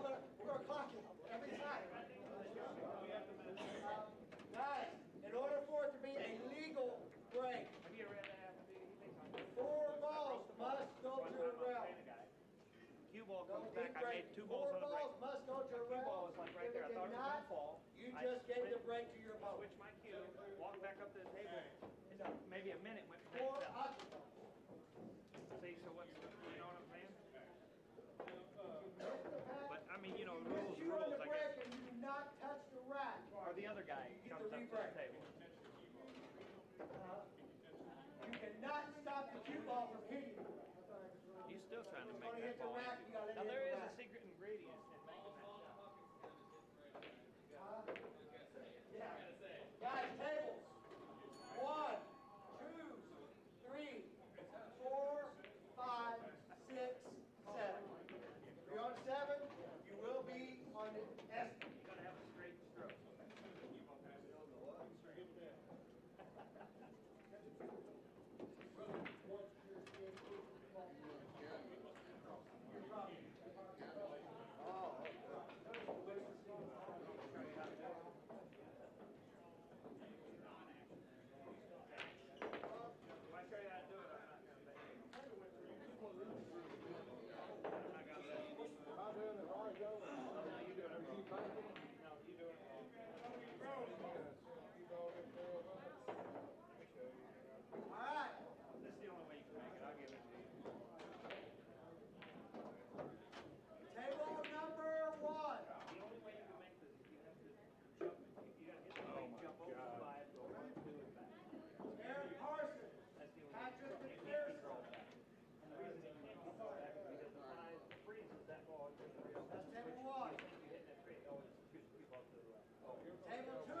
we're gonna clock it. Every time. Guys, in order for it to be a legal break, 4 balls must go to a rail. Cue ball comes back. I made 2 balls on the break. 4 balls must go to a Cue ball rail. was like right there. I thought it was going to fall. You just gave the break to your opponent. Switched my cue, walked back up to the table. Maybe a minute went to 4 that. hockey balls. See, so what's, you know what I'm saying? But I mean, you know, rules, You on the I break guess. and you do not touch the rack. Or the other guy You comes up to the table. You cannot stop the cue ball from hitting you. He's still trying to It's make gonna that hit the ball. rack, you gotta let Now it there hit is the a rack. secret ingredient in making that shot. Yeah. Guys, tables. 1, 2, 3, 4, 5, 6, 7. If you're on 7, you will be on the S. You gotta have a straight stroke. If I show you how to do it, I'm not going to let you. Am I doing it right, Joe? No, you do it wrong. No, you do it wrong. All right. This is the only way you can make it. I'll give it to you. Table number 1. The only way you can make this is you have to jump. You got to hit the ball, jump over the 5, go 1, 2, and back. Aaron Parsons. That's the only Patrick way. You can't McPherson. control that. And the reason you can't control that is because the 5 freezes that ball into the real. That's table 1. You hit that straight, always shoot the ball to the left. Table 2.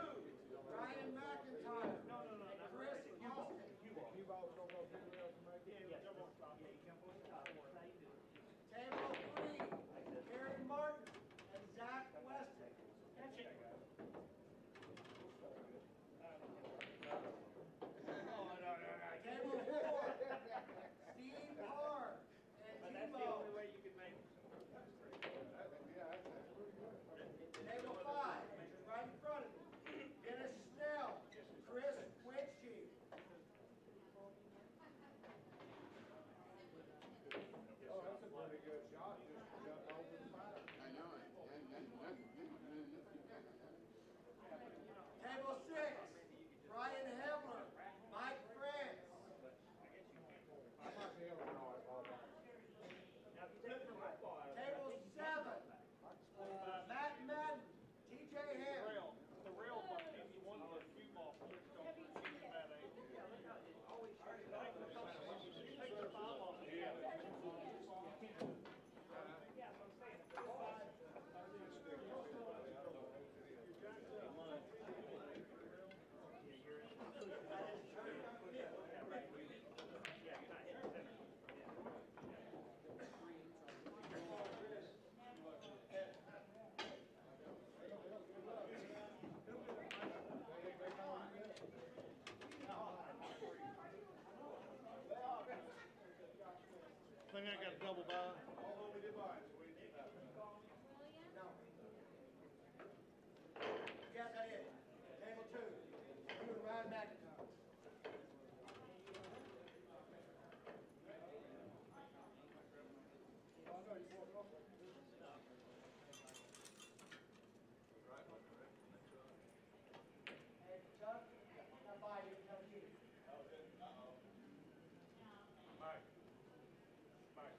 Ryan McIntyre. No, not Chris right. Austin. Cue balls don't go through the rail to make it? Yeah, you jump on top. Yeah, you jump on top. That's how you do it. Table 3. Gary Martin and Zach Weston. Table 4. Steve Carr and But that's the only way you can make it. Table 5, which is right in front of you. Dennis Snell, Chris Witchie. Oh, that's a pretty good shot, just jump over the fire. I know it. Table 6, Brian Hebler, Mike France. I might be able to know it all right. Now, if you take the right ball out of Table 7, Matt Madden, TJ Hammond. The rail button, if you want the cue ball switched on for shooting that angle. always try to Take the foul off the Yeah, so I'm saying, if there's 5, you're in. Yeah, you're not in the center. I think I got a double by. No. Yes, I did. Table 2, you and Ryan McIntyre. Hey, Chuck, not by you, tell you. Mike.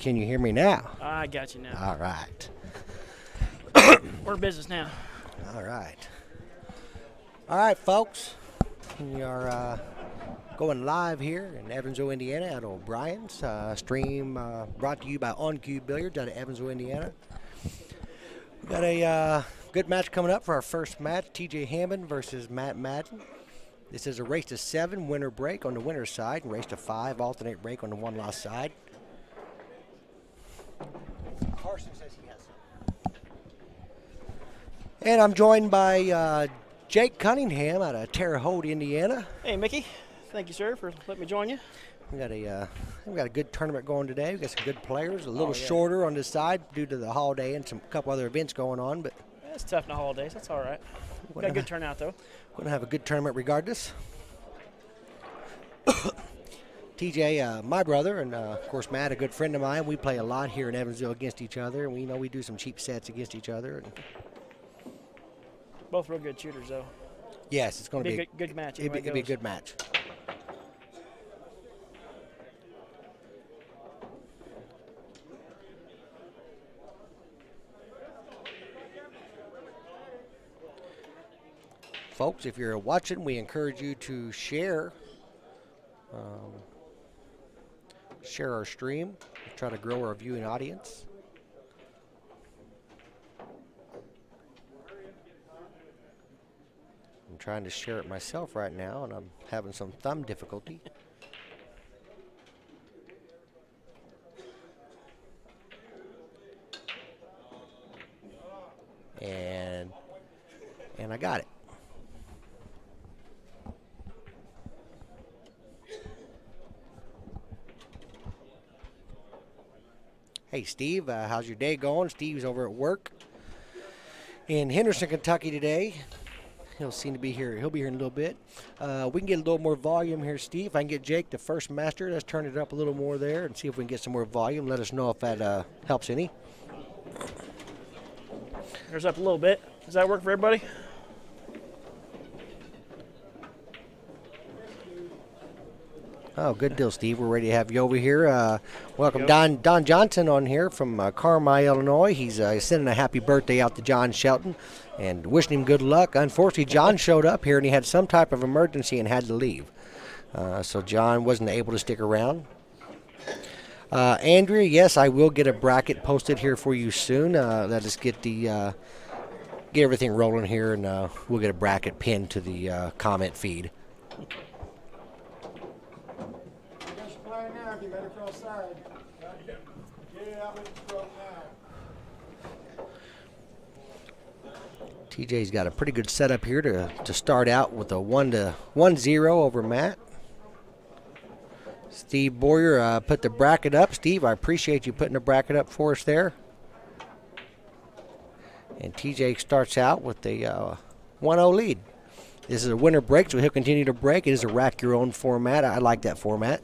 Can you hear me now? I got you now. All right. We're in business now. All right. All right, folks. We are going live here in Evansville, Indiana at O'Brien's. Stream brought to you by OnCue Billiards out of Evansville, Indiana. We got a good match coming up for our first match. TJ Hammond versus Madden. This is a race to 7, winner break on the winner's side, and race to 5, alternate break on the one-loss side. Carson says he has some. And I'm joined by Jake Cunningham out of Terre Haute, Indiana. Hey, Mickey. Thank you, sir, for letting me join you. We got a good tournament going today. We got some good players. A little shorter on the side due to the holiday and some couple other events going on, but It's tough in the holidays. That's all right. Got a good turnout, though. Going to have a good tournament regardless. TJ, my brother, and of course Matt, a good friend of mine. We play a lot here in Evansville against each other, and we do some cheap sets against each other. And Both real good shooters, though. yes, it's going to be a good match. It'll be a good match. Folks, if you're watching, we encourage you to share our stream, try to grow our viewing audience. I'm trying to share it myself right now, and I'm having some thumb difficulty. And I got it. Hey, Steve, how's your day going? Steve's over at work in Henderson, Kentucky today. He'll seem to be here. He'll be here in a little bit. We can get a little more volume here, Steve. If I can get Jake, the first master, let's turn it up a little more there and see if we can get some more volume. Let us know if that helps any. There's up a little bit. Does that work for everybody? Oh, good deal, Steve. We're ready to have you over here. Welcome Don Johnson on here from Carmi, Illinois. He's sending a happy birthday out to John Shelton and wishing him good luck. Unfortunately, John showed up here and he had some type of emergency and had to leave. So John wasn't able to stick around. Andrea, yes, I will get a bracket posted here for you soon. Let us get everything rolling here, and we'll get a bracket pinned to the comment feed. You better cross side. Get out with the stroke now. TJ's got a pretty good setup here to start out with a 1-0 over Matt. Steve Boyer put the bracket up. Steve, I appreciate you putting the bracket up for us there. And TJ starts out with a 1-0 lead. This is a winner break, so he'll continue to break. It is a rack your own format. I like that format.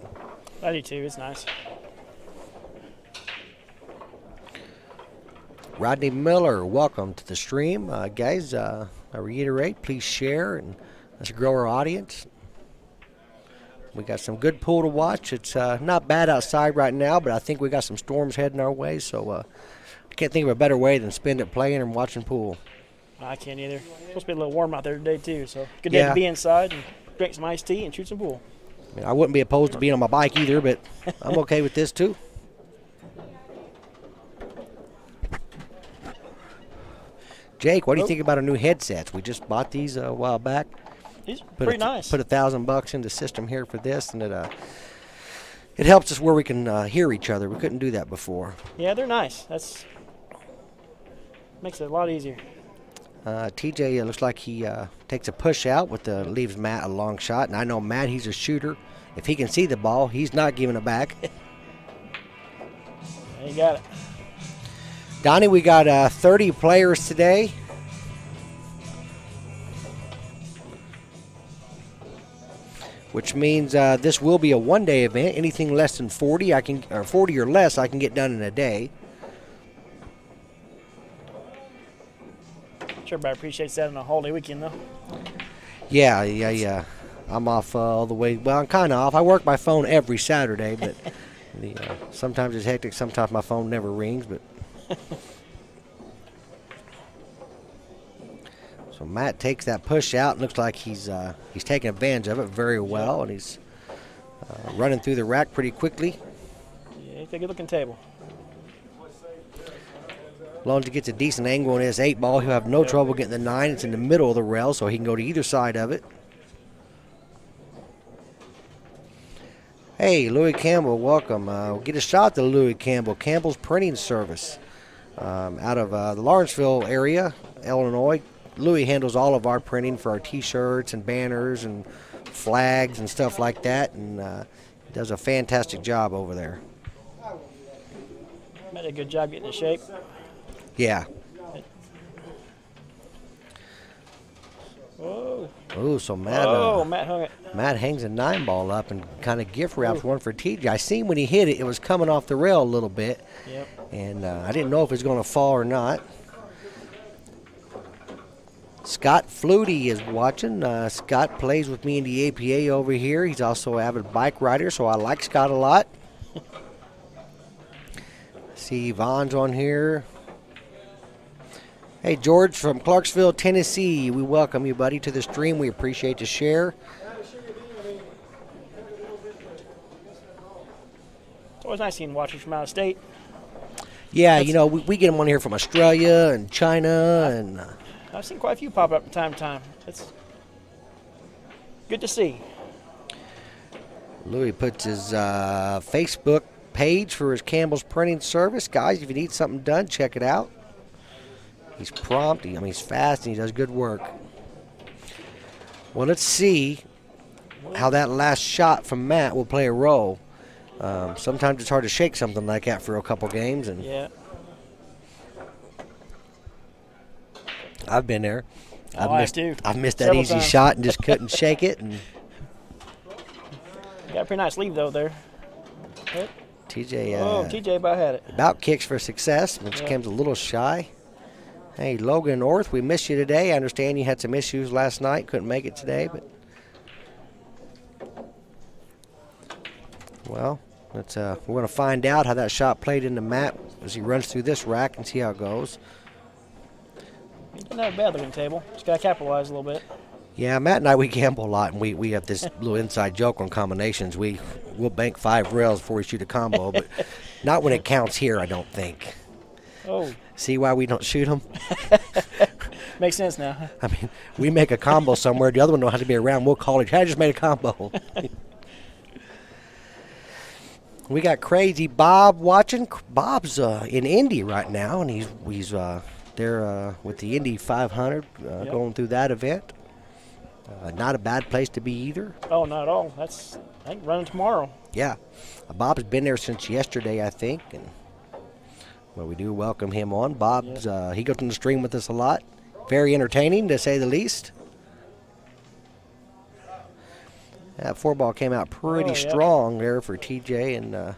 I do too. It's nice. Rodney Miller, welcome to the stream. Guys, I reiterate, please share and let's grow our audience. We got some good pool to watch. It's not bad outside right now, but I think we got some storms heading our way, so I can't think of a better way than spend it playing and watching pool. I can't either. It's supposed to be a little warm out there today too, so good day to be inside and drink some iced tea and shoot some pool. I mean, I wouldn't be opposed to being on my bike either, but I'm okay with this too. Jake, what do you think about our new headsets? We just bought these a while back. These are pretty nice. Put $1,000 in the system here for this, and it helps us where we can hear each other. We couldn't do that before. Yeah, they're nice. That's makes it a lot easier. TJ looks like he takes a push out leaves Matt a long shot, and I know Matt, he's a shooter. If he can see the ball, he's not giving it back. You got it. Donnie, we got 30 players today. Which means this will be a one-day event. Anything less than 40, 40 or less, I can get done in a day. Sure, everybody appreciates that on a holiday weekend, though. Yeah. I'm off all the way. Well, I'm kind of off. I work my phone every Saturday, but Sometimes it's hectic. Sometimes my phone never rings, but. So Matt takes that push out. And looks like he's taking advantage of it very well, and he's running through the rack pretty quickly. Yeah, it's a good looking table. As long as he gets a decent angle on his 8-ball, he'll have no trouble getting the 9. It's in the middle of the rail, so he can go to either side of it. Hey, Louis Campbell, welcome. We'll get a shot to Louis Campbell, Campbell's Printing Service, out of the Lawrenceville area, Illinois. Louis handles all of our printing for our T-shirts and banners and flags and stuff like that, and he does a fantastic job over there. Made a good job getting in shape. Yeah. Whoa. Oh, so Matt. Matt hung it. Matt hangs a 9-ball up and kind of gift wraps one for TJ. I seen when he hit it, it was coming off the rail a little bit. Yep. And I didn't know if it was going to fall or not. Scott Flutie is watching. Scott plays with me in the APA over here. He's also an avid bike rider, so I like Scott a lot. See Yvonne's on here. Hey, George from Clarksville, Tennessee. We welcome you, buddy, to the stream. We appreciate the share. It's always nice seeing watchers from out of state. Yeah, you know, we get them on here from Australia and China. And I've seen quite a few pop up from time to time. It's good to see. Louis puts his Facebook page for his Campbell's Printing Service. Guys, if you need something done, check it out. He's prompt, he's fast, and he does good work. Well, let's see how that last shot from Matt will play a role. Sometimes it's hard to shake something like that for a couple games. And yeah. I've been there. I've missed that Several easy times. shot and just couldn't shake it. And Got a pretty nice lead, though, there. Yep. TJ, TJ about had it. about kicks for success, but Yeah. Cam's a little shy. Hey, Logan North, we missed you today. I understand you had some issues last night, couldn't make it today, but well, let's we're going to find out how that shot played into Matt as he runs through this rack and see how it goes. He's been not a bad looking table. Just got to capitalize a little bit. Yeah, Matt and I, we gamble a lot, and we have this little inside joke on combinations. We'll bank 5 rails before we shoot a combo, but not when it counts here, I don't think. Oh. See why we don't shoot them? Makes sense now. I mean, we make a combo somewhere. The other one don't have to be around. We'll call it, hey, I just made a combo. We got Crazy Bob watching. Bob's in Indy right now, and he's there with the Indy 500 Yep. going through that event. Not a bad place to be either. Oh, not at all. That's, I think, running tomorrow. Yeah. Bob's been there since yesterday, I think. And well, we do welcome him on. Bob's he goes on the stream with us a lot. Very entertaining, to say the least. That 4-ball came out pretty strong there for TJ, and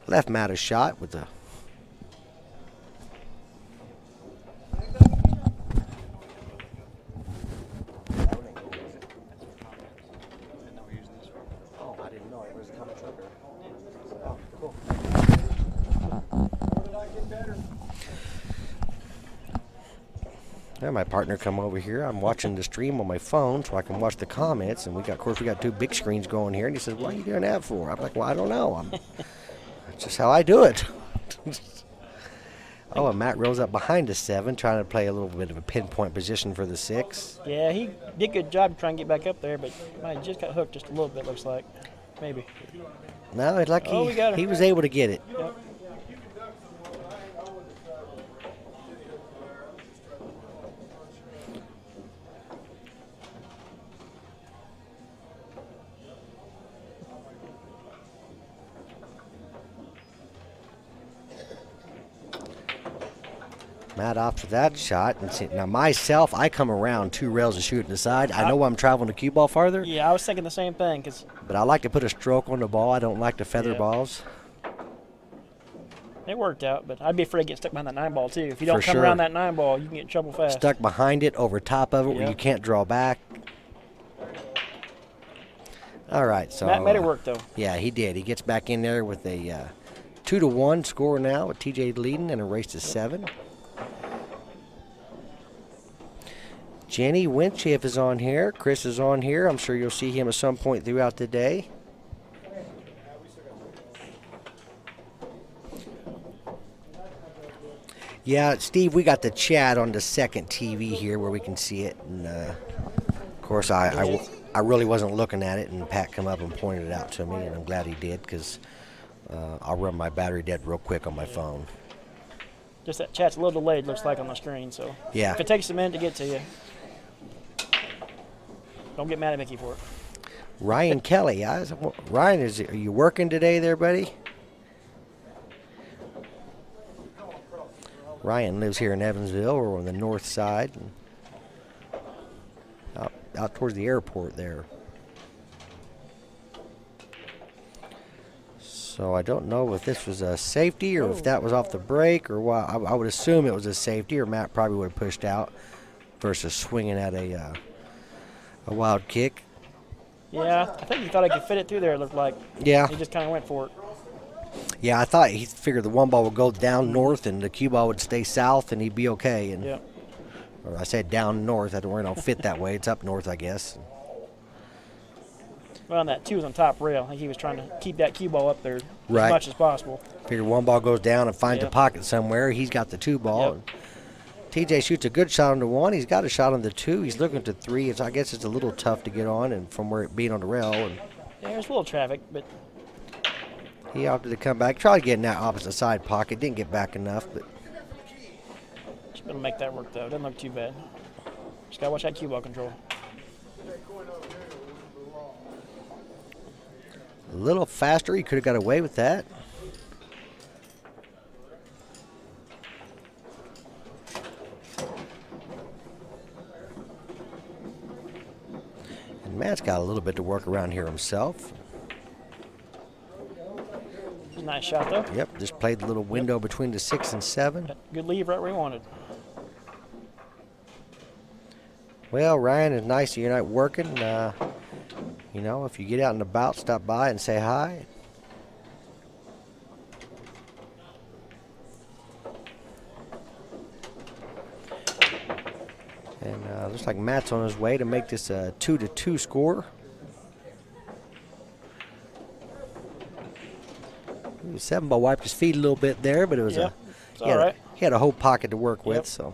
left Matt a shot with the. Oh, I didn't know it was coming trigger. Oh, cool. Yeah, my partner come over here. I'm watching the stream on my phone so I can watch the comments, and of course we got 2 big screens going here. And he says, "What are you doing that for?" I'm like, "Well, I don't know. That's just how I do it." Oh, and Matt rolls up behind the 7, trying to play a little bit of a pinpoint position for the 6. Yeah, he did a good job trying to get back up there, but might have just got hooked just a little bit, looks like. Maybe. No, it's like Oh, we got her. he was able to get it. Yep. Matt off to that shot. And see, now myself, I come around 2 rails to shoot in the side. I know I'm traveling the cue ball farther, Yeah, I was thinking the same thing. but I like to put a stroke on the ball. I don't like to feather Yeah. balls. It worked out, but I'd be afraid to get stuck behind that 9-ball, too. If you don't For come sure. around that 9-ball, you can get in trouble fast. Stuck behind it, over top of it, where Yeah. you can't draw back. All right, so Matt made it work, though. Yeah, he did. He gets back in there with a 2-1 score now with TJ leading and a race to 7. Jenny Winchef is on here. Chris is on here. I'm sure you'll see him at some point throughout the day. Yeah, Steve, we got the chat on the second TV here where we can see it. And, of course, I really wasn't looking at it, and Pat come up and pointed it out to me, and I'm glad he did because I'll run my battery dead real quick on my phone. Just that chat's a little delayed, looks like, on the screen. So Yeah. if it takes a minute to get to you, don't get mad at Mickey for it. Ryan Kelly. Ryan, are you working today there, buddy? Ryan lives here in Evansville, or on the north side, and out towards the airport there. So I don't know if this was a safety or if that was off the break or what. I would assume it was a safety, or Matt probably would have pushed out versus swinging at a wild kick. Yeah, I think he thought I could fit it through there, it looked like. Yeah. He just kind of went for it. Yeah, I thought he figured the one ball would go down north and the cue ball would stay south and he'd be okay. And, Yeah. or I said down north. I don't worry, don't fit that way. It's up north, I guess. Well, on that 2 was on top rail. I think he was trying to keep that cue ball up there Right. as much as possible. Figure one ball goes down and finds a Yep. pocket somewhere. He's got the 2 ball. Yep. TJ shoots a good shot on the 1. He's got a shot on the 2. He's looking to 3. I guess it's a little tough to get on, and from where it being on the rail. And Yeah, there's a little traffic, but he opted to come back. Tried to get in that opposite side pocket. Didn't get back enough, but just going to make that work, though. Doesn't look too bad. Just got to watch that cue ball control. a little faster. He could have got away with that. And Matt's got a little bit to work around here himself. Nice shot, though. Yep, just played the little window between the 6 and 7. Good leave right where he wanted. Well, Ryan, it's nice that you're not working. You know, if you get out and about, stop by and say hi. And looks like Matt's on his way to make this a 2-2 score. Seven ball wiped his feet a little bit there, but it was it's all right. he had a whole pocket to work with, Yep. so.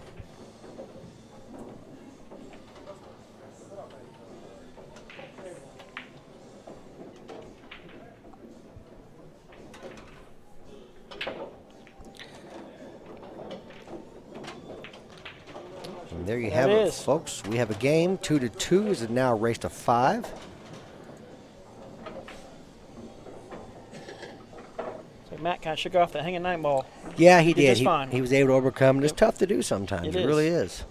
And there you have it, folks. We have a game. 2-2 is now raced to 5. Matt kind of shook off that hanging 9 ball. Yeah, he did. Just fine. He was able to overcome. It's tough to do sometimes. It It really is.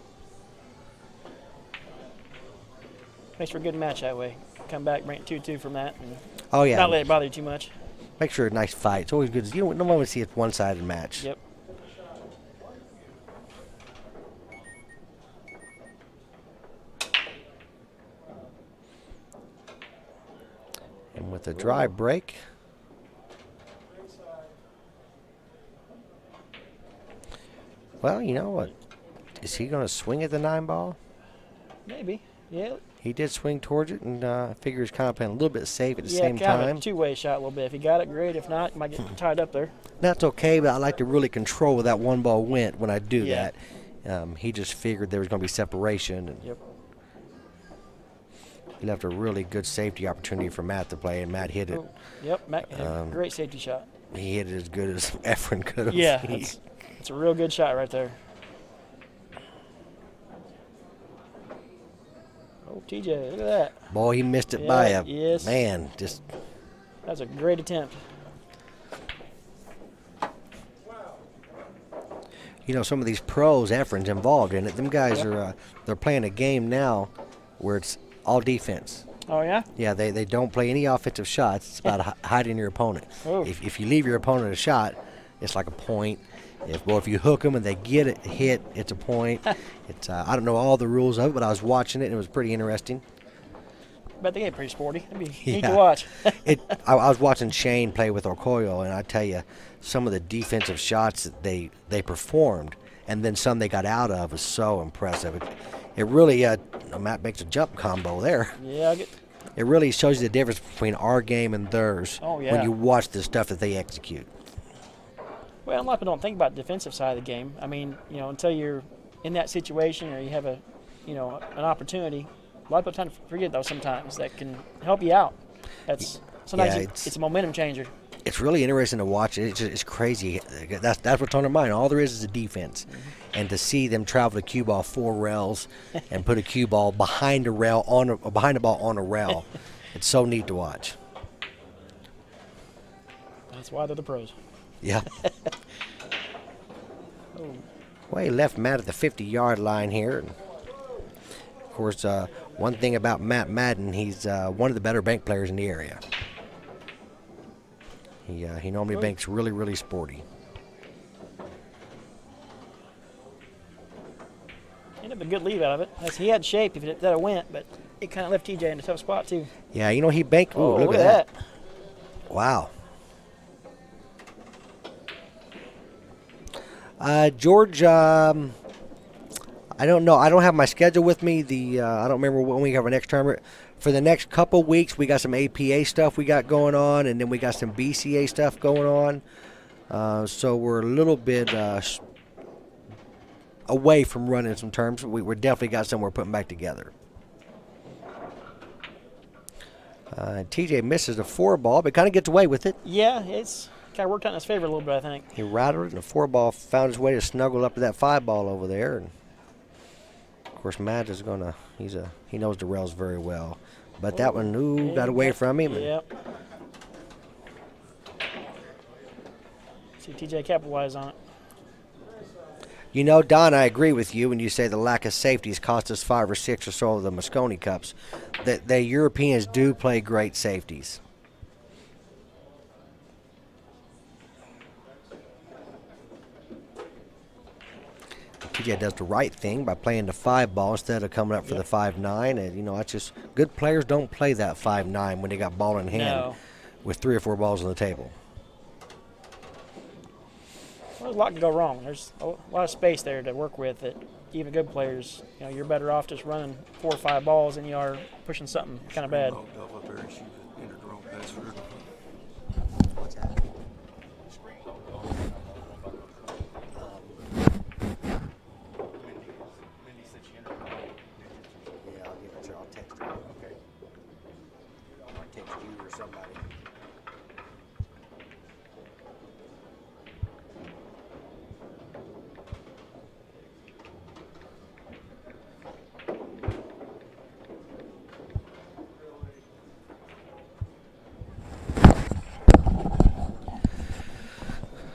Makes for a good match that way. Come back, bring it 2-2 from that, and Oh, yeah. not let it bother you too much. Make sure it's a nice fight. It's always good. You don't want to see a one-sided match. Yep. And with a dry break. Well, you know what? Is he going to swing at the 9 ball? Maybe. Yeah. He did swing towards it, and I figure he's kind of playing a little bit safe at the Yeah, same kind of time. a two-way shot a little bit. If he got it, great. If not, you might get tied up there. That's okay, but I like to really control where that 1 ball went when I do Yeah. that. He just figured there was going to be separation. And Yep. he left a really good safety opportunity for Matt to play, and Matt hit it. Oh, yep. Matt, great safety shot. He hit it as good as Efren could have. Yeah. It's a real good shot right there. Oh, TJ, look at that. Boy, he missed it by a man. Just That's a great attempt. you know, some of these pros, Efren's involved in it. Them guys are they're playing a game now where it's all defense. Oh yeah. Yeah, they don't play any offensive shots. It's about hiding your opponent. Oh. If you leave your opponent a shot, it's like a point. If you hook them and they get it hit, it's a point. It's I don't know all the rules of it, but I was watching it and it was pretty interesting. bet they get pretty sporty. It'd be neat Yeah. to watch. I was watching Shane play with Okoyo, and I tell you, some of the defensive shots that they performed, and then some they got out of, was so impressive. It really, Matt makes a jump combo there. Yeah, It really shows you the difference between our game and theirs Oh, yeah. when you watch the stuff that they execute. well, a lot of people don't think about the defensive side of the game. I mean, you know, until you're in that situation or you have a, you know, an opportunity, a lot of people tend to forget those sometimes that can help you out. That's sometimes Yeah, it's a momentum changer. It's really interesting to watch. It's crazy. That's what's on their mind. All there is a defense. And to see them travel the cue ball 4 rails and put a cue ball behind a rail behind the ball on a rail, it's so neat to watch. That's why they're the pros. Yeah. Well, he left Matt at the 50-yard line here. And of course, one thing about Matt Madden, he's one of the better bank players in the area. He normally banks really, really sporty. Ended up a good lead out of it. He had shape if that had went, but it kind of left TJ in a tough spot too. Yeah, you know, he banked. Ooh, look at that. Wow. George, I don't know. I don't have my schedule with me. I don't remember when we have our next tournament. For the next couple weeks, we got some APA stuff we got going on, and then we got some BCA stuff going on. So we're a little bit away from running some terms. We're definitely got some we're putting back together. TJ misses a 4 ball, but kind of gets away with it. Yeah, it's kind of worked out in his favor a little bit, I think. He rattled it, and the 4 ball found his way to snuggle up to that 5 ball over there. And of course, Matt is gonna. He knows the rails very well. But that one, got away from him. Yep. See TJ capitalize on it. You know, Don, I agree with you when you say the lack of safeties cost us 5 or 6 or so of the Moscone Cups. The Europeans do play great safeties. TJ does the right thing by playing the 5 ball instead of coming up for the 5-9. And, you know, it's just good players don't play that 5-9 when they got ball in hand with 3 or 4 balls on the table. Well, a lot can go wrong. There's a lot of space there to work with that even good players, you know, you're better off just running 4 or 5 balls than you are pushing something kind of bad. What's that? Yeah, I'll give it to her. I'll text her. Okay. I'll text you or somebody.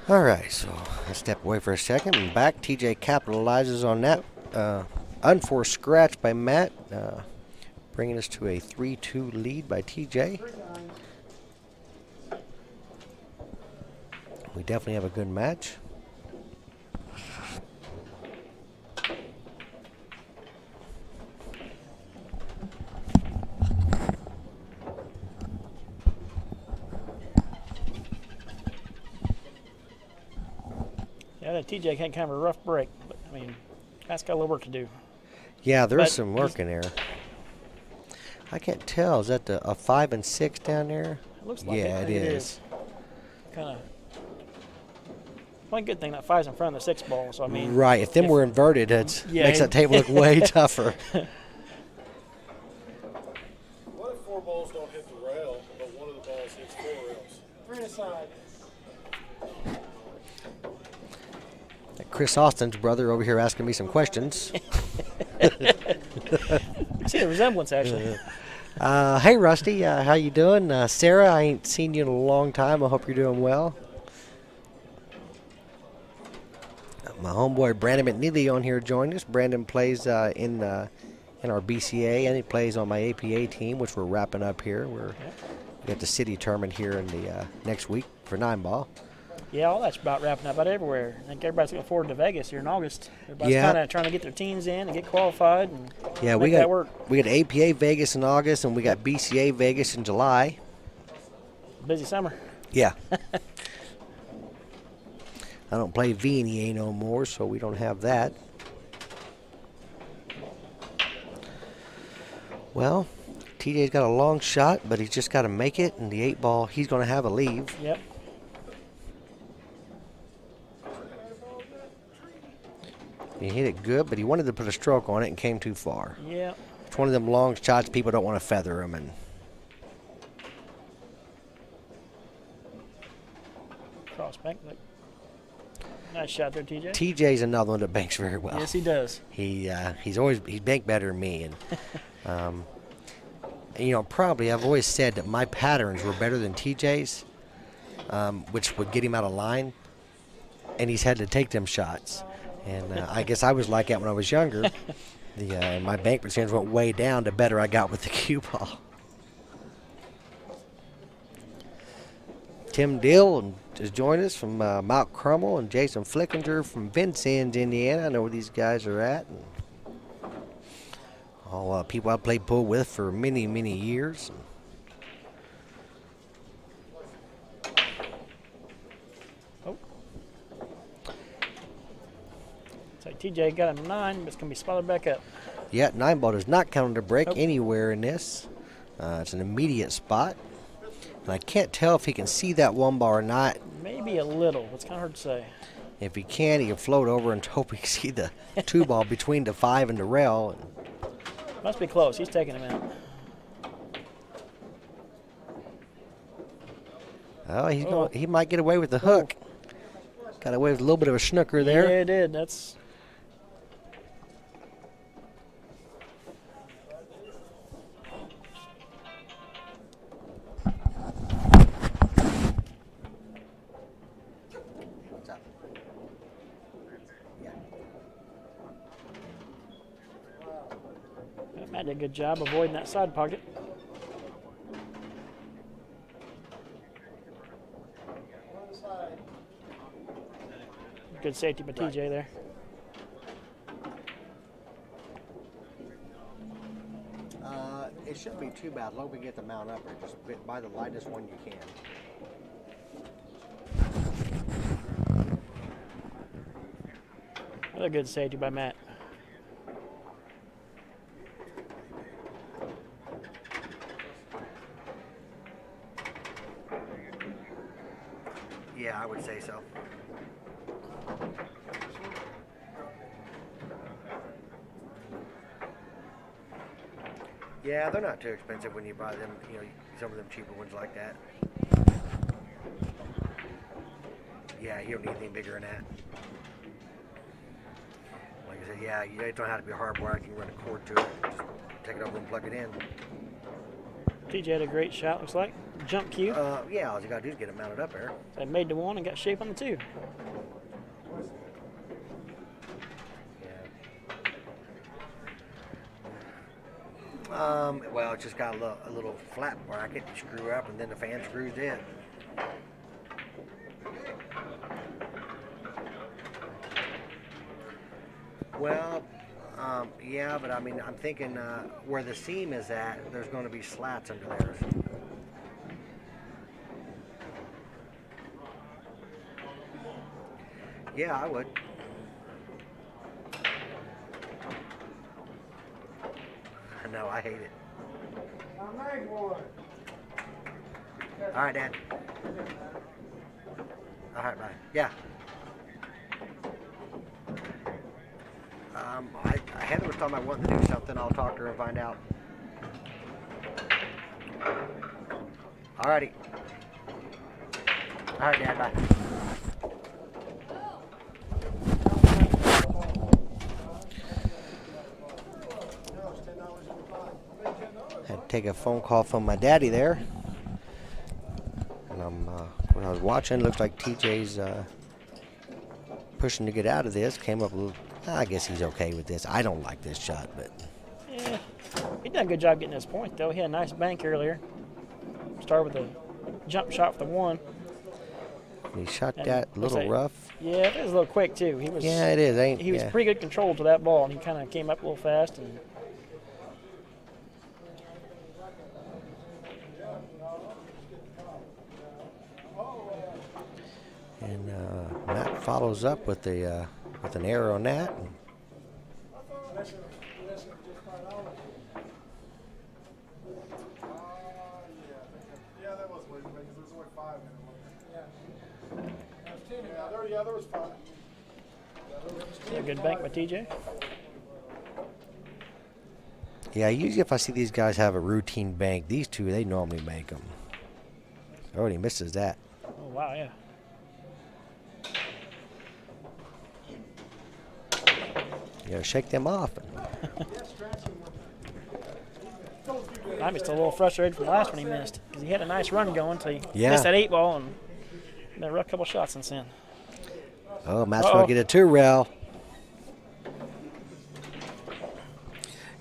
All right, so let's step away for a second and back. TJ capitalizes on that unforced scratch by Matt, bringing us to a 3-2 lead by TJ. We definitely have a good match. Yeah, that TJ had kind of a rough break, but I mean, that's got a little work to do. Yeah, there's But some work in there. I can't tell. Is that a 5 and 6 down there? It looks like Yeah, it it is. is. Kind of. One good thing that 5's in front of the 6 ball, so I mean. Right. If them were inverted, it Yeah, makes that table look way tougher. What if 4 balls don't hit the rail, but one of the balls hits 4 rails? 3 aside. Chris Austin's brother over here asking me some questions. You see the resemblance, actually. Hey, Rusty, how you doing? Sarah, I ain't seen you in a long time. I hope you're doing well. My homeboy Brandon McNeely on here joining us. Brandon plays in our BCA, and he plays on my APA team, which we're wrapping up here. We got the city tournament here in the next week for 9 ball. Yeah, all that's about wrapping up about everywhere. I think everybody's looking forward to Vegas here in August. Everybody's Yeah. kind of trying to get their teams in and get qualified and Yeah, make that work. we got APA Vegas in August, and we got BCA Vegas in July. Busy summer. Yeah. I don't play VNEA no more, so we don't have that. Well, TJ's got a long shot, but he's just got to make it, and the 8-ball, he's going to have a leave. Yep. He hit it good, but he wanted to put a stroke on it and came too far. Yep. It's one of them long shots, people don't want to feather him. And Cross bank. Look. Nice shot there, TJ. TJ's another one that banks very well. Yes, he does. He's banked better than me, and you know, probably I've always said that my patterns were better than TJ's, which would get him out of line, and he's had to take them shots. And I guess I was like that when I was younger. My bank percentage went way down the better I got with the cue ball. Tim Dill has joined us from Mount Crummell, and Jason Flickinger from Vincennes, Indiana. I know where these guys are at. And all people I played pool with for many, many years. Oh. So TJ got a 9, but it's going to be spotted back up. Yeah, 9-ball does not count under break Nope. anywhere in this. It's an immediate spot. And I can't tell if he can see that 1-ball or not. Maybe a little. It's kind of hard to say. If he can float over and hope he can see the 2-ball between the 5 and the rail. Must be close. He's taking him out. Oh, he might get away with the hook. Got away with a little bit of a snooker there. Yeah, it did. That's. Matt did a good job avoiding that side pocket. Good safety by TJ there. It shouldn't be too bad. As long as we get the mount up, or just buy the lightest one you can. Another good safety by Matt. Yeah, I would say so. Yeah, they're not too expensive when you buy them, you know, some of them cheaper ones like that. Yeah, you don't need anything bigger than that. Like I said, yeah, you don't have to be hardwired. You can run a cord to it. Just take it over and plug it in. TJ had a great shot, looks like. Jump cue. Yeah, all you got to do is get it mounted up there. They made the 1 and got shape on the 2. Well, it's just got a little flat bracket you screw up, and then the fan screws in. Well, yeah, but I mean, I'm thinking where the seam is at, there's going to be slats under there. Yeah, I would. No, I hate it. I made one. All right, Dad. All right, bye. Yeah. Heather was talking about wanting to do something. I'll talk to her and find out. All righty. All right, Dad. Bye. Had to take a phone call from my daddy there. And when I was watching, it looks like TJ's pushing to get out of this. Came up a little. I guess he's okay with this. I don't like this shot, but Yeah, he done a good job getting this point, though. He had a nice bank earlier. Started with a jump shot for the 1. He shot And that a looks little like- rough. Yeah, it was a little quick too. He was. Yeah, it is. Ain't He was yeah. pretty good control to that ball, and he kind of came up a little fast. And And Matt follows up with the with an error on that. Yeah, that was weird because there was only 5 in it. Yeah, there was 5. a good bank by TJ. Yeah, usually if I see these guys have a routine bank, these two, they normally make them. Oh, and he misses that. Oh wow, yeah. You gotta shake them off. I'm just a little frustrated from the last one he missed because he had a nice run going until he Yeah. missed that 8 ball and been a rough couple shots since then. Oh, Matt's gonna get a 2 rail.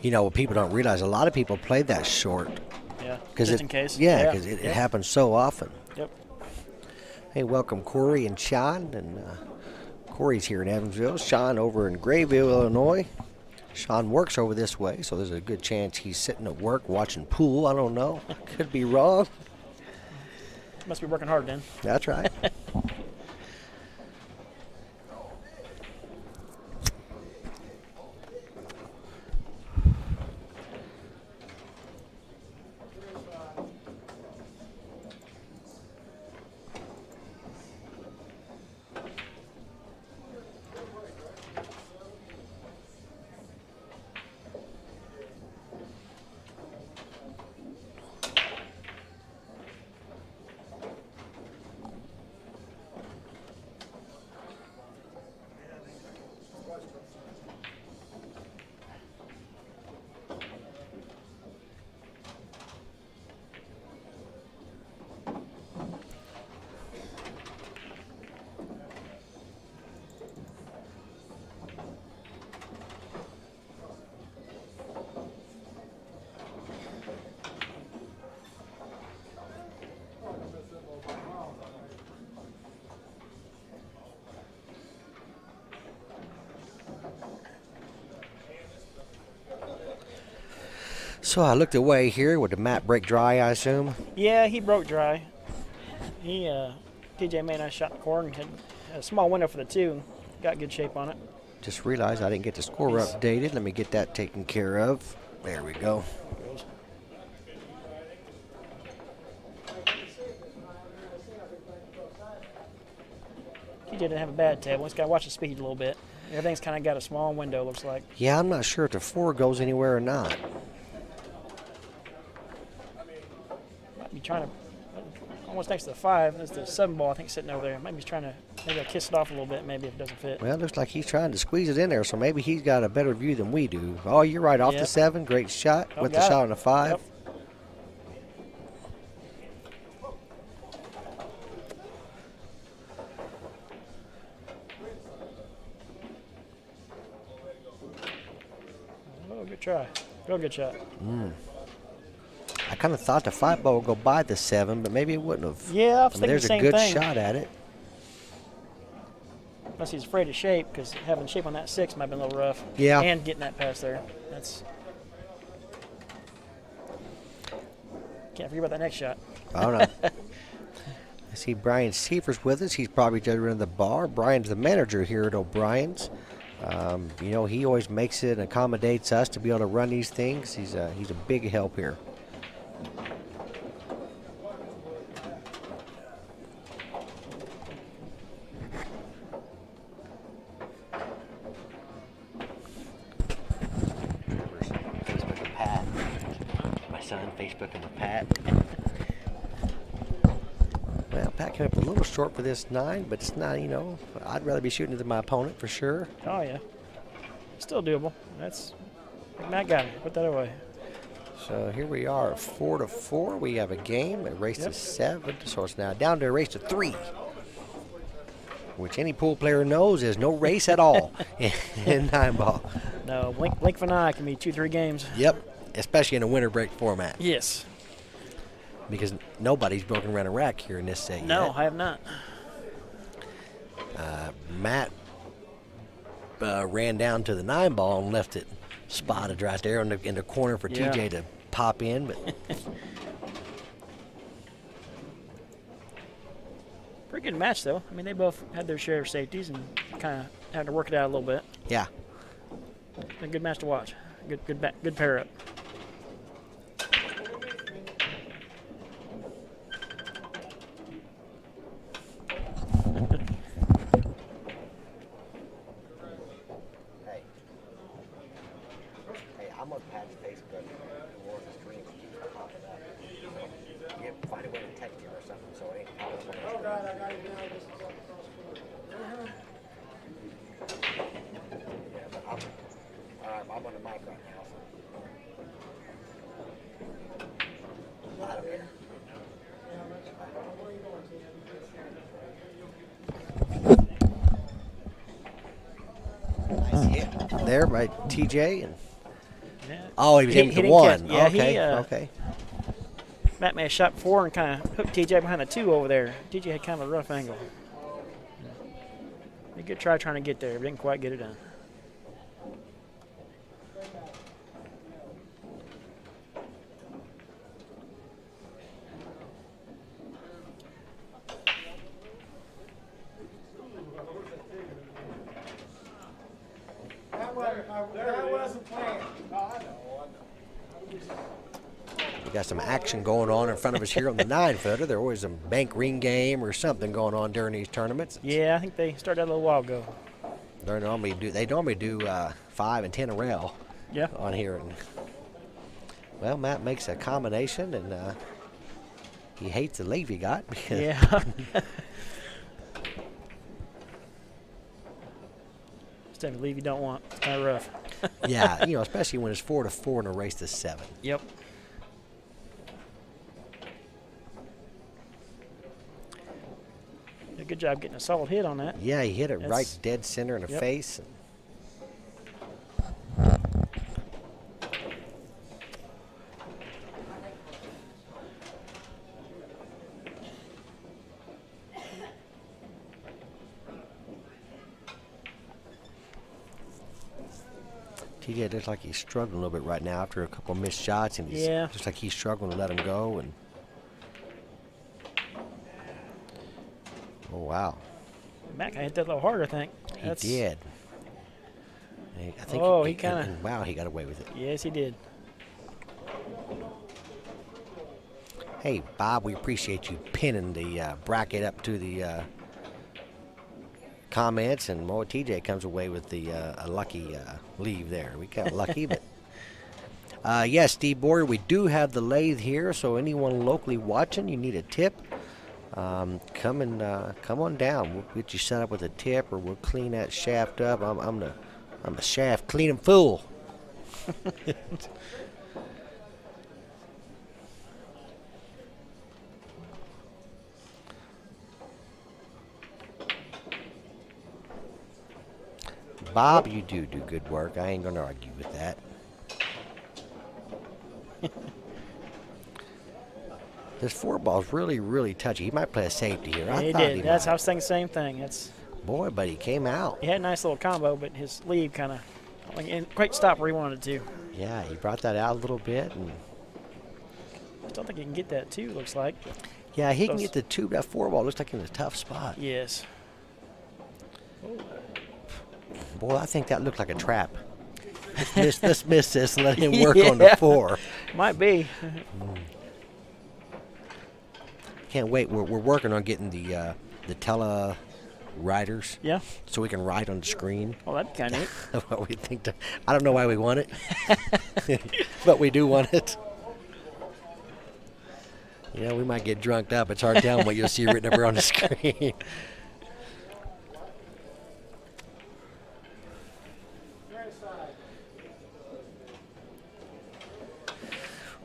You know what people don't realize? A lot of people play that short. Yeah, Cause just it, in case. Yeah, because it happens so often. Yep. Hey, welcome Corey and Sean. And Corey's here in Evansville. Sean over in Grayville, Illinois. Sean works over this way, so there's a good chance he's sitting at work watching pool. I don't know. Could be wrong. Must be working hard then. That's right. So I looked away here. Would the mat break dry, I assume? Yeah, he broke dry. He TJ made a nice shot in the corner and had a small window for the 2 and got good shape on it. Just realized I didn't get the score updated. Let me get that taken care of. There we go. TJ didn't have a bad table. He's got to watch the speed a little bit. Everything's kind of got a small window, looks like. Yeah, I'm not sure if the 4 goes anywhere or not. Might be trying to, almost next to the 5. There's the 7 ball, I think, sitting over there. Maybe he's trying to, maybe I'll kiss it off a little bit, maybe if it doesn't fit. Well, it looks like he's trying to squeeze it in there, so maybe he's got a better view than we do. Oh, you're right, off the 7. Great shot Oh, with the got shot it. on the 5. Yep. Oh, good try. Real good shot. I kind of thought the 5 ball would go by the 7, but maybe it wouldn't have. Yeah, I was thinking there's the a same good thing. shot at it. Unless he's afraid of shape, because having shape on that 6 might have been a little rough. Yeah. And getting that pass there. That's. Can't forget about that next shot. I don't know. I see Brian Seifers with us. He's probably just running the bar. Brian's the manager here at O'Brien's. You know, he always makes it and accommodates us to be able to run these things. He's a big help here. Facebook and Pat. My son, Facebook and Pat. Well, Pat came up a little short for this 9, but it's not, you know, I'd rather be shooting it than my opponent for sure. Oh, yeah. Still doable. That's. Matt got it. Put that away. So here we are, 4-4. We have a game. It raced to 7, so it's now down to a race to 3. Which any pool player knows is no race at all in 9 ball. No, blink of an eye can be 2-3 games. Yep, especially in a winter break format. Yes. Because nobody's broken around a rack here in this set No, yet. I have not. Matt ran down to the 9 ball and left it spotted right there in the corner for Yeah. TJ to pop in. But Pretty good match, though. I mean, they both had their share of safeties and kind of had to work it out a little bit. yeah, A good match to watch. Good pair up. hey, I'm on Pat's Facebook or the stream keeps popping up. You have to find a way to text him or something so it ain't popping up. Oh, God, I got it now. This is up across the road. Yeah, but I'm on the mic right now. So. Out of here. Nice hit there by TJ. And Yeah. oh, he was He aiming to didn't one. catch- yeah, okay, he, okay. Matt may have shot before and kind of hooked TJ behind the 2 over there. TJ had kind of a rough angle. A good try trying to get there, but didn't quite get it done. That wasn't planned. Oh, I know. We got some action going on in front of us here on the 9-footer. There's always a bank ring game or something going on during these tournaments. Yeah, I think they started that a little while ago. They normally do 5 and 10 a rail Yeah. on here. And well, Matt makes a combination, and he hates the leave he got. Because Yeah. Instead of leave you don't want. It's kind of rough. yeah, especially when it's 4-4 in a race to 7. Yep. Did a good job getting a solid hit on that. Yeah, he hit it right That's- dead center in the Yep. face. TJ looks like he's struggling a little bit right now after a couple missed shots, and he's Yeah. looks like he's struggling to let him go. And oh wow, Matt hit that a little harder, I think. he did. I think Oh, he kinda- and wow, he got away with it. Yes, he did. Hey, Bob, we appreciate you pinning the bracket up to the comments, and more TJ comes away with the a lucky leave there. We got lucky, but yes, Steve Boyer, we do have the lathe here, so anyone locally watching, you need a tip, come on down. We'll get you set up with a tip, or we'll clean that shaft up. I'm the shaft cleaning fool. Bob, you do good work. I ain't gonna argue with that. This 4-ball's really touchy. He might play a safety here. I He thought did. he That's might. I was thinking the same thing. That's Boy, but he came out. he had a nice little combo, but his lead kind of didn't quite stop where he wanted to. Yeah, he brought that out a little bit, and I still think he can get that too. Looks like. yeah, he can Those- get the 2. That 4-ball looks like in a tough spot. Yes. Boy, I think that looked like a trap. Let's miss this and let him work on the Yeah. 4. Might be. Can't wait. We're working on getting the tele riders, Yeah. so we can ride on the screen. Well, that'd be kind of neat. What we think. I don't know why we want it, but we do want it. We might get drunked up. It's hard to tell what you'll see written up here on the screen.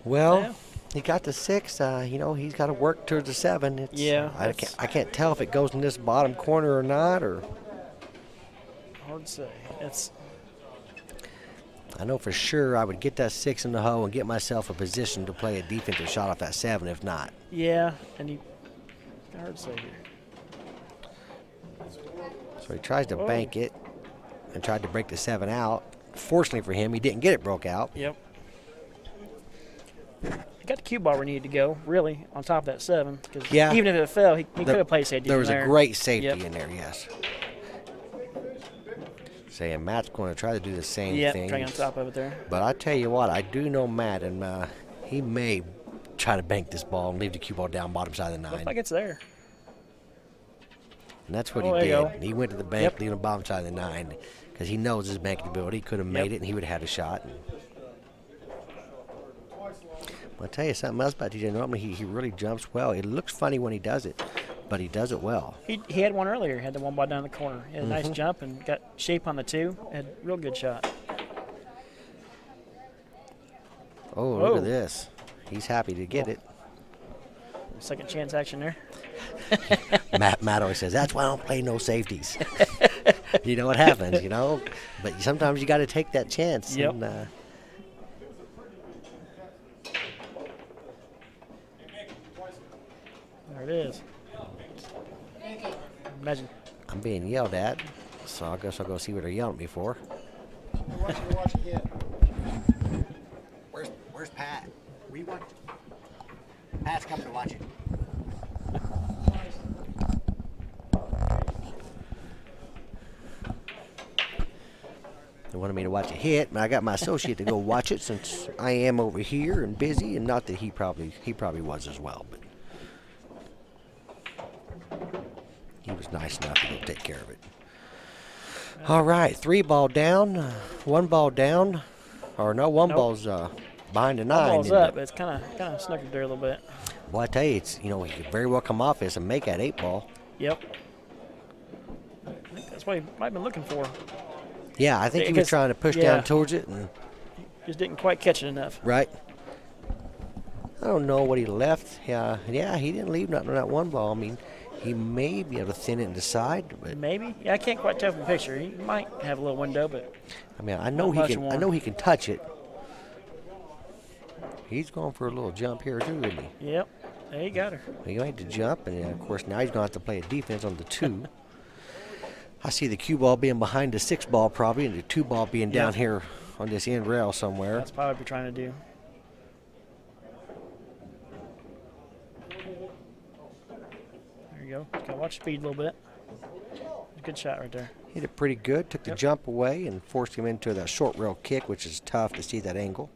Well, Yeah. he got the 6. He's got to work towards the 7. It's, Yeah, I that's- can't tell if it goes in this bottom corner or not. Or Hard to say. It's I know for sure I would get that 6 in the hole and get myself a position to play a defensive shot off that 7. If not, yeah, and he hard to say here. So he tries to Whoa. bank it and tried to break the 7 out. Fortunately for him, he didn't get it broke out. Yep. He got the cue ball where he needed to go, really, on top of that 7. 'Cause Yeah. even if it fell, he could have played safety. There was from a there. great safety Yep. in there, yes. Saying Matt's going to try to do the same Yep, thing. trying on top of it there. But I tell you what, I do know Matt, and he may try to bank this ball and leave the cue ball down bottom side of the 9. Looks like it's there. And that's what Oh, he there you did. go. He went to the bank, Yep. leaving the bottom side of the 9, because he knows his banking ability. He could have made it, and he would have had a shot. I'll tell you something else about DJ Norman. He really jumps well. It looks funny when he does it, but he does it well. He had one earlier. Had the one ball down the corner. He had a Mm-hmm. nice jump and got shape on the 2. Had a real good shot. Oh, look Whoa. at this. He's happy to get it. Second chance action there. Matt always says, that's why I don't play no safeties. You know what happens, you know? But sometimes you got to take that chance. Yep. And, There it is. Imagine. I'm being yelled at, so I guess I'll go see what they're yelling at me for. Watch again. Where's Pat? We want Pat's coming to watch it. They wanted me to watch a hit, but I got my associate to go watch it since I am over here and busy, and not that he probably was as well, but he was nice enough to go take care of it. All right, 3 ball down, 1 ball down, or no, one Nope. ball's behind the 9. Ball's isn't it? up. It's kind of snookered there a little bit. Well, I tell you, it's he could very well come off this and make that 8 ball. Yep. I think that's what he might have been looking for. Yeah, I think he was Because- trying to push yeah. down towards it, and Just didn't quite catch it enough. right. I don't know what he left. Yeah, he didn't leave nothing on that 1 ball. I mean, he may be able to thin it and decide, but Maybe. Yeah, I can't quite tell from the picture. He might have a little window, but I mean, I know Not much he can. I more. know he can touch it. He's going for a little jump here too, isn't he? yep. There you got her. He made the jump, and of course now he's going to have to play a defense on the 2. I see the cue ball being behind the 6 ball probably, and the 2 ball being down Yeah. here on this end rail somewhere. That's probably what we're trying to do. There you go. Just gotta watch speed a little bit. Good shot right there. Hit it pretty good, took the Yep. jump away and forced him into that short rail kick, which is tough to see that angle.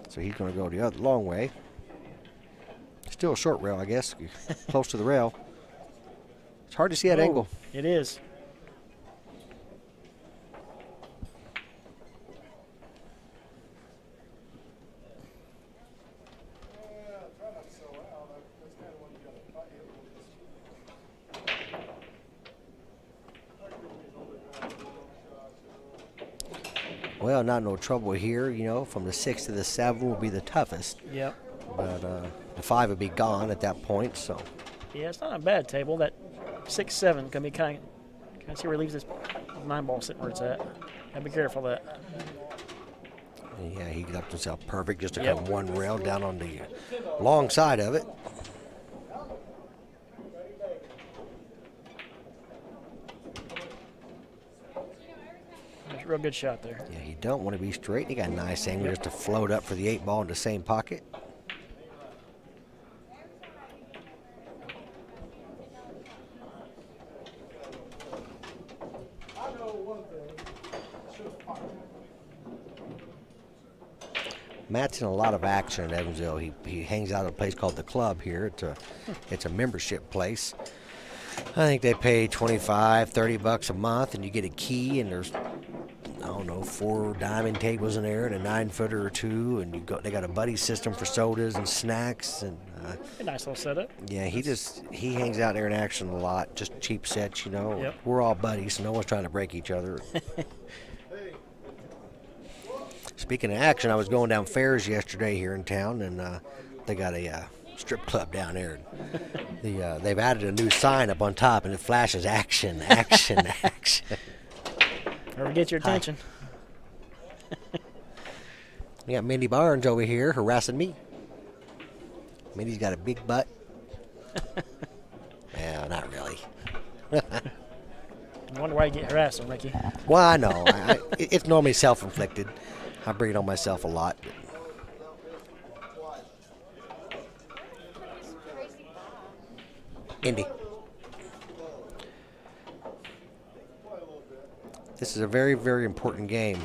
So he's going to go the other long way. Still a short rail, I guess, close to the rail. It's hard to see that Oh, angle. It is. Try not to sell out. That's kind of when you got to fight it with this. Well, not no trouble here, from the 6 to the 7 will be the toughest. Yep. But the 5 would be gone at that point, so. Yeah, it's not a bad table. That 6-7 can be kind of see where he leaves this 9 ball sitting where it's at. Gotta be careful of that. Yeah, he left himself perfect just to Yep. come 1 rail down on the long side of it. That's a real good shot there. Yeah, he don't want to be straight. He got a nice angle just to float up for the 8 ball in the same pocket. I know one thing. It's just fire. Matt's in a lot of action at Evansville. He hangs out at a place called The Club here. It's a membership place. I think they pay $25-30 a month, and you get a key, and there's, I don't know, 4 diamond tables in there and a 9-footer or 2, and they got a buddy system for sodas and snacks, and A nice little setup. yeah, he hangs out there in action a lot. Just cheap sets, Yep. We're all buddies, so no one's trying to break each other. Speaking of action, I was going down Fairs yesterday here in town, and they got a strip club down there. They've added a new sign up on top, and it flashes action, action, action. Never get your attention. We got Mindy Barnes over here harassing me. Mindy's got a big butt. Yeah, not really. why you get harassed, though, Ricky. Well, I know. It's normally self-inflicted. I bring it on myself a lot. Indy. This is a very, very important game.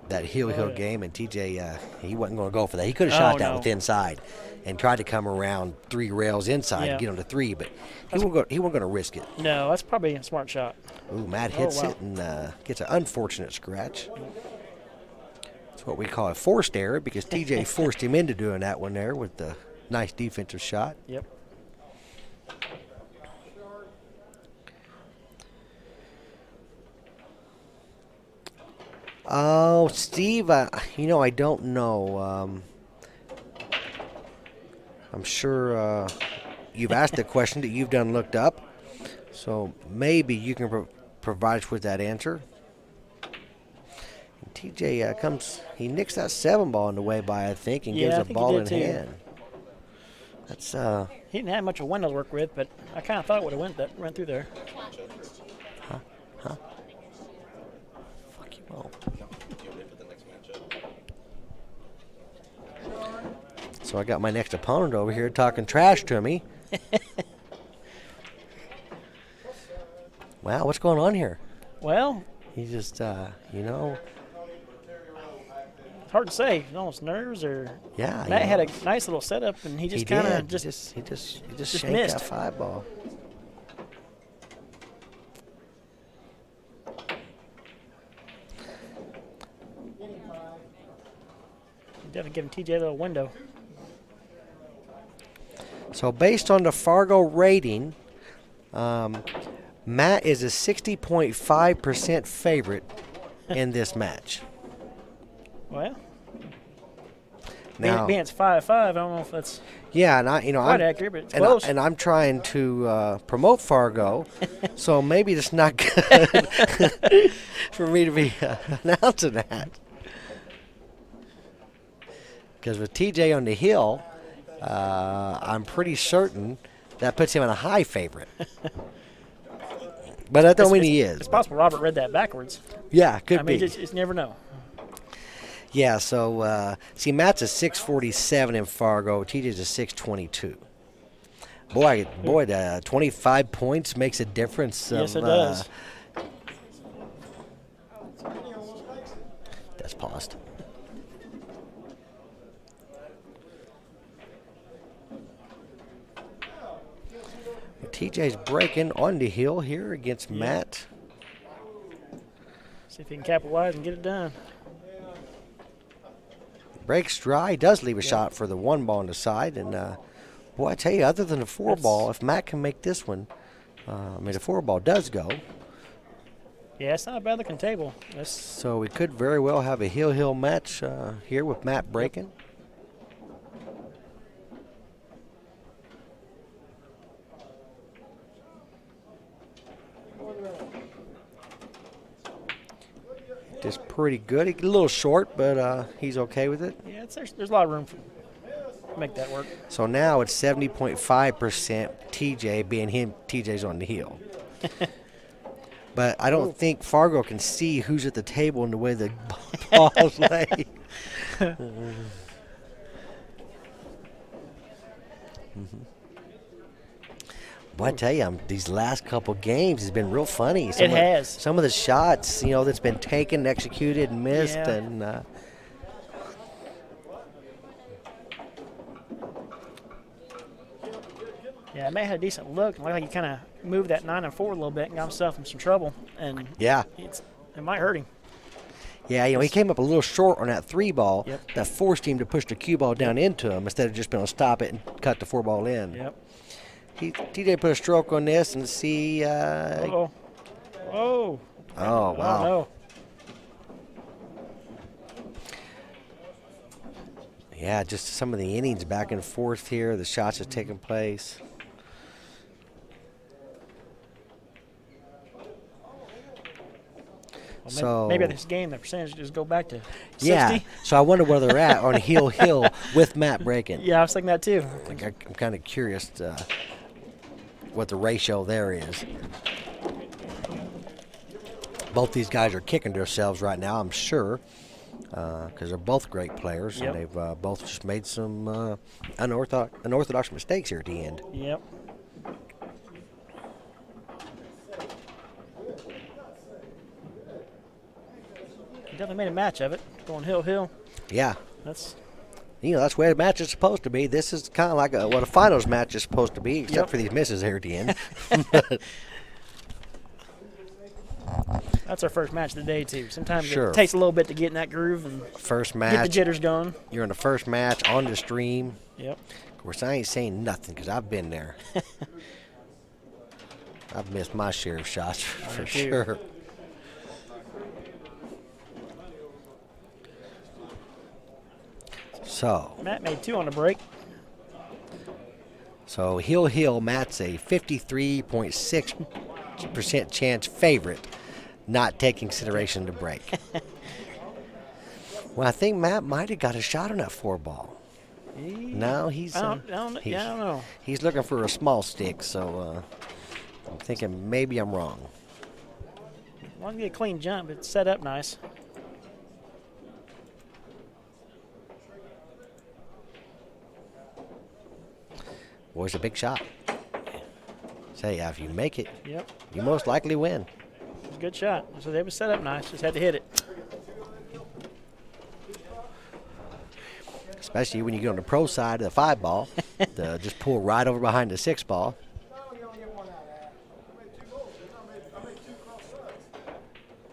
That heel game, and TJ, he wasn't going to go for that. He could have shot that with inside and tried to come around 3 rails inside and get him to 3, but he wasn't going to risk it. No, that's probably a smart shot. Ooh, Matt hits it and gets an unfortunate scratch. That's what we call a forced error because TJ forced him into doing that one there with the nice defensive shot. Yep. Oh, Steve, you know, I don't know. I'm sure you've asked a question that you've done looked up, so maybe you can provide us with that answer. And TJ he nicks that 7 ball in the way by, I think, and gives a ball in hand. That's he didn't have much of a window to work with, but I kind of thought it would have went through there. Huh? Fuck you all. So I got my next opponent over here talking trash to me. Wow, what's going on here? Well, he just, you know. It's hard to say. Almost nerves or. Yeah. Matt had a nice little setup, and he just kind of just shanked missed that 5 ball. Definitely giving TJ a little window. So based on the Fargo rating, Matt is a 60.5% favorite in this match. Well, now being it's 5-5, I don't know if that's I'm accurate, but it's close. And I'm trying to promote Fargo, so maybe it's not good for me to be announcing that. Because with TJ on the hill, I'm pretty certain that puts him in a high favorite. But that don't mean he is. It's possible Robert read that backwards. Yeah, could be. I mean, you just never know. Yeah, so, see, Matt's a 647 in Fargo. TJ's a 622. Boy, the 25 points makes a difference. Yes, it does. That's paused. TJ's breaking on the hill here against Matt. See if he can capitalize and get it done. Breaks dry, does leave a shot for the 1 ball on the side. And, boy, I tell you, other than the 4 ball, if Matt can make this one, the 4 ball does go. Yeah, it's not a bad looking table. So we could very well have a heel match here with Matt breaking. Just pretty good. A little short, but he's okay with it. Yeah, there's a lot of room to make that work. So now it's 70.5% TJ, being him. TJ's on the heel. But I don't think Fargo can see who's at the table in the way the balls lay. Boy, I tell you, these last couple games has been real funny. It has. Some of the shots, that's been taken, executed, and missed, and yeah, Matt had a decent look. It looked like he kind of moved that 9 and 4 a little bit and got himself in some trouble. And it might hurt him. Yeah, he came up a little short on that 3 ball. That forced him to push the cue ball down into him instead of just being able to stop it and cut the 4 ball in. Yep. TJ put a stroke on this and see. Oh, wow. Oh, no. Yeah, just some of the innings back and forth here. The shots have taken place. Well, so maybe this game, the percentages go back to 60. Yeah, so I wonder where they're at on heel with Matt breaking. Yeah, I was thinking that too. I'm kind of curious what the ratio there is. Both these guys are kicking themselves right now, I'm sure, because they're both great players, Yep. and they've both just made some unorthodox mistakes here at the end. Yep. He definitely made a match of it, going hill. Yeah. That's That's where the match is supposed to be. This is kind of like what a finals match is supposed to be, except Yep. for these misses here at the end. that's our first match of the day too. Sometimes Sure. it takes a little bit to get in that groove and First get the match, jitters going. you're in the first match on the stream. Yep. Of course, I ain't saying nothing because I've been there. I've missed my share of shots for too. sure. So, Matt made 2 on the break. Hill, Matt's a 53.6% chance favorite, not taking consideration to break. Well, I think Matt might have got a shot on that 4-ball. No, he's I don't know. he's looking for a small stick, so I'm thinking maybe I'm wrong. Want to get a clean jump, it's set up nice. Boy, it's a big shot. Say, if you make it, Yep. you most likely win. It's a good shot. So they was set up nice, just had to hit it. Especially when you get on the pro side of the 5-ball, just pull right over behind the 6-ball. No, you don't get one out of that. I made 2 goals. I made 2 cross shots.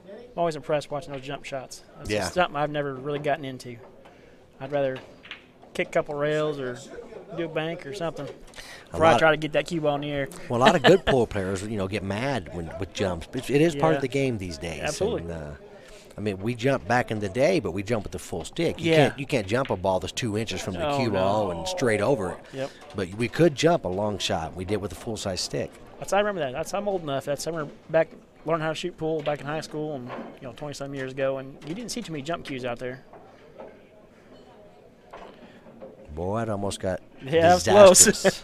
I'm always impressed watching those jump shots. That's Yeah. just something I've never really gotten into. I'd rather kick a couple rails or do a bank or something before I try to get that cue ball in the air. Well, a lot of good pool players, get mad with jumps. It is part Yeah. of the game these days. Absolutely. And, we jumped back in the day, but we jump with the full stick. Yeah. You can't jump a ball that's 2 inches from the Oh, cue no. ball and straight over it. Yep. But we could jump a long shot. We did with a full-size stick. I remember that. I'm old enough. I remember back learning how to shoot pool back in high school and 20-some years ago, and you didn't see too many jump cues out there. Boy, it almost got Yeah, it was close. disastrous.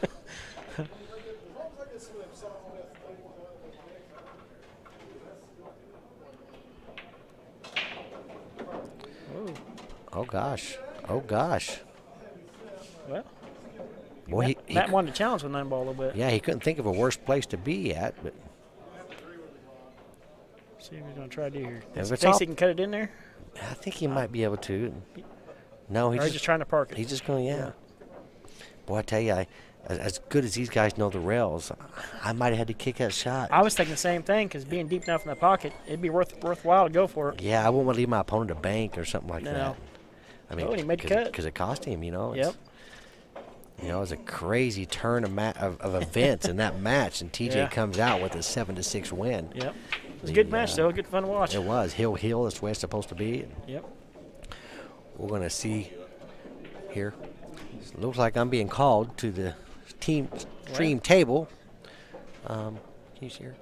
Oh, gosh. Well, Boy, Matt wanted to challenge with 9-ball a little bit. he couldn't think of a worse place to be at. But See what he's going to try to do here. If it's Thinks all- he can cut it in there? I think he might be able to. No, Or he's just trying to park it? He's just going, yeah. Boy, I tell you, as good as these guys know the rails, I might have had to kick that shot. I was thinking the same thing because being deep enough in the pocket, it'd be worthwhile to go for it. Yeah, I wouldn't want to leave my opponent a bank or something like No. that. Oh, and he made the cut. Because it cost him, It's, Yep. It was a crazy turn of events in that match, and TJ Yeah. comes out with a 7-6 win. Yep. It was a good match, though. Good fun to watch. It was. Hill, that's the way it's supposed to be. Yep. We're going to see here. It looks like I'm being called to the team stream table. Can you see her?